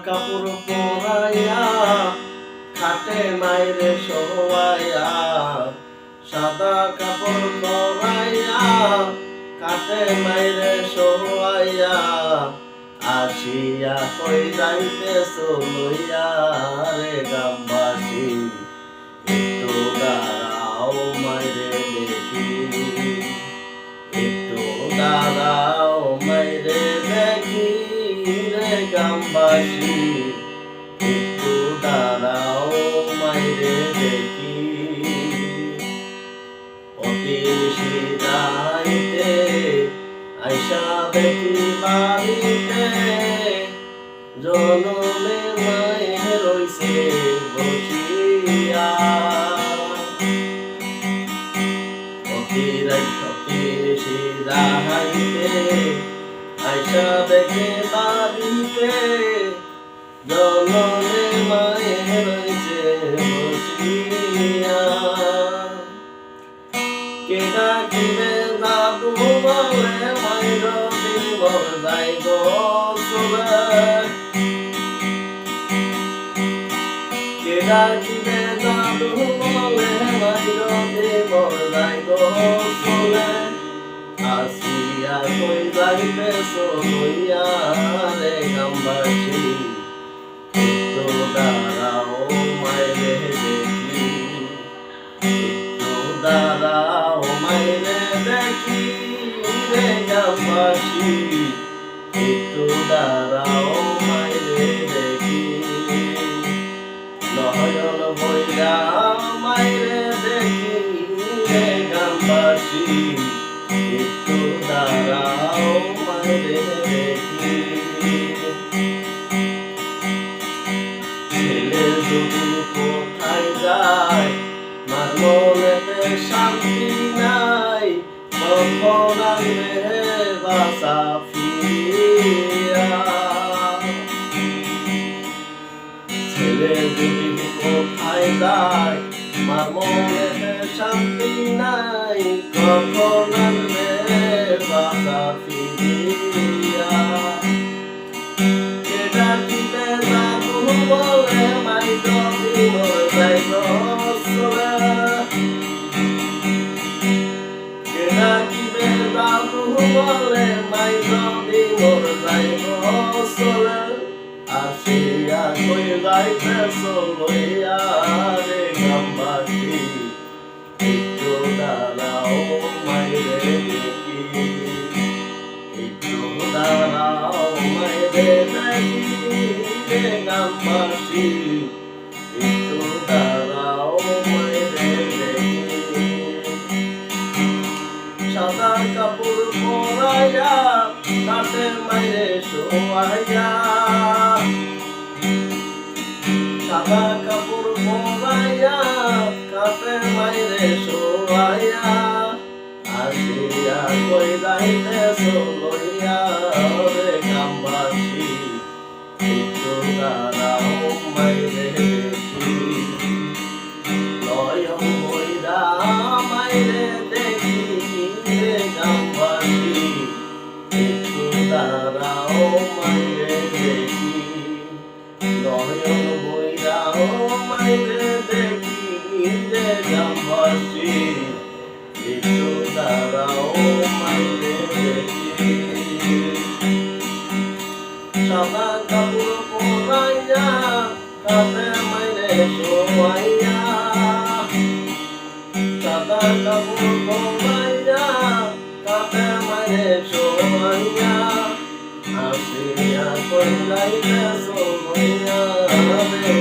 কাপড় পরাইয়া খাটে মাইরে শোয়াইয়া, সাদা কাপড় পরাইয়া খাটে মাইরে শোয়াইয়া, আসিয়া কই যাইতেছ লইয়া রে গ্রামবাসী, একটু দাঁড়াও মাইরে দেখি, একটু দাঁড়াও মাইরে দেখি রে গ্রামবাসী, একটু দাঁড়াও মাইরে দেখি। অতি নিশিরাইতে আইসা দেখি বাড়িতে, জনমে মায়ে রইছে বসিয়া, অতি নিশিরাইতে আইসা দেখে বাড়িতে, জনমে মায়ে রইছে বসিয়া। কে ডাকিবে দাদু বলে মাইর দিব যাই গো চলে, কে ডাকিবে দাদু বলে মাইর দিব যাই গো চলে, আসিয়া কই যাইতেছ লইয়া রে গ্রামবাসী, একটু দাঁড়াও মাইরে দেখি, একটু দাঁড়াও মাইরে দেখি রে গ্রামবাসী, একটু দাঁড়াও মাইরে দেখি। নয়ন ভইরা মাইরে দেখি রে গ্রামবাসী, একটু দাঁড়াও মাইরে দেখি। ছেলে যদি কোথায় যায় মার মনেতে শান্তি নাই, কখন আসবে বাসা ফিরিয়া। ছেলে যদি কোথায় যায় মার মনেতে শান্তি নাই, কখন আসবে বাসা ফিরিয়া। কে ডাকিবে দাদু বলে মাই যদি মরে যাই গো চলে, কে ডাকিবে দাদু বলে মাই যদি মরে যাই গো চলে, আসিয়া কই যাইতেছ লইয়া রে গ্রামবাসী, একটু দাঁড়াও মাইরে দেখি, একটু দাঁড়াও মাইরে দেখি রে গ্রামবাসী, একটু দাঁড়াও মাইরে দেখি। সাদা কাপড় পরাইয়া কাটে মাইরে শোয়াইয়া, সাদা কাপড় পরাইয়া কাটে মাইরে শোয়াইয়া, আসিয়া কই যাইতেছ লইয়া রে গ্রামবাসী, একটু দাঁড়াও মাইরে দেখি। নয়ন ভইরা মাইরে দেখি রে গ্রামবাসী, একটু দাঁড়াও মাইরে দেখি। নয়ন ভইরা মাইরে দেখি রে গ্রামবাসী, একটু দাঁড়াও মাইরে দেখি। সাদা কাপড় পরাইয়া কাটে মাইরে শোয়াইয়া, সাদা কাপড় পরাইয়া কাটে মাইরে শোয়াইয়া, আসিয়া কই যাইতেছ লইয়া রে